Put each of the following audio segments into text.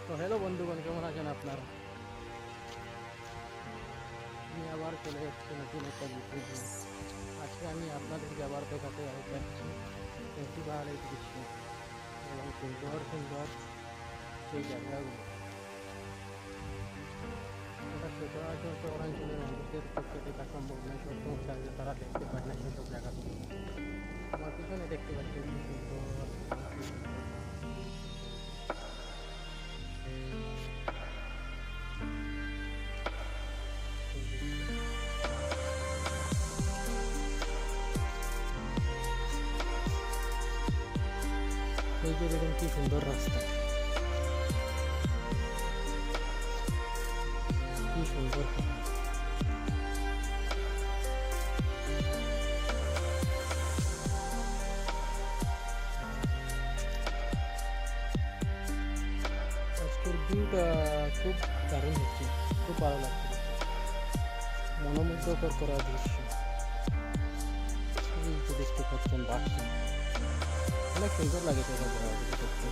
তো হ্যালো বন্ধুগণ, কেমন আছেন আপনারা? আমি আবার চলে এসেছি নতুন একটা ভিডিও নিয়ে। আজকে আমি আপনাদেরকে আবার দেখাতে যাচ্ছি নদী পাহাড়ের দৃশ্য এবং সুন্দর সুন্দর সেই জায়গাগুলো। এটা সচরাচর শহরাঞ্চলের মানুষদের পক্ষে দেখা সম্ভব নয়, সবসময় চাইলে তারা দেখতে পায় না সেসব জায়গাগুলো। আমার পিছনে দেখতে পাচ্ছেন কি সুন্দর কি সুন্দর সেই দৃশ্য। এই যে দেখুন কি সুন্দর রাস্তা, কি সুন্দর পাহাড়। আজকের ভিউটা খুব দারুণ হচ্ছে, খুব ভালো লাগছে, মনোমুগ্ধকর করা দৃশ্য। এই যে দেখতে পাচ্ছেন বাঘটি, অনেক সুন্দর লাগে সেটা ঘোরাঘুরি করতে।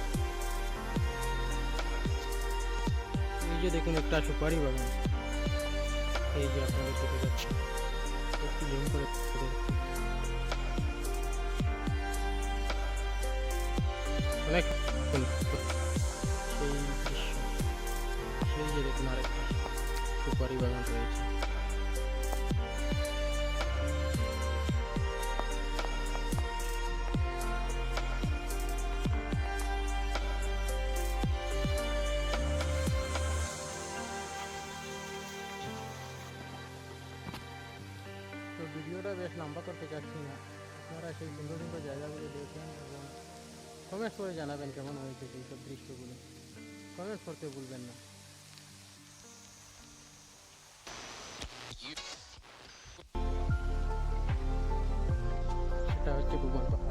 এই যে দেখুন একটা সুপারি বাগান, এই যে আপনাদের দেখতে যাচ্ছে, একটু জুম করে দেখতে। অনেক সুন্দর সেই দৃশ্য। সেই যে দেখুন আরেকটা সুপারি বাগান রয়েছে। তো ভিডিওটা বেশ লম্বা করতে চাচ্ছি না, আপনারা সেই সুন্দর সুন্দর জায়গাগুলো দেখেন এবং কমেন্টস করে জানাবেন কেমন হয়েছে সেই সব দৃশ্যগুলো। কমেন্টস করতে ভুলবেন না। সেটা হচ্ছে ভুবন পাহাড়।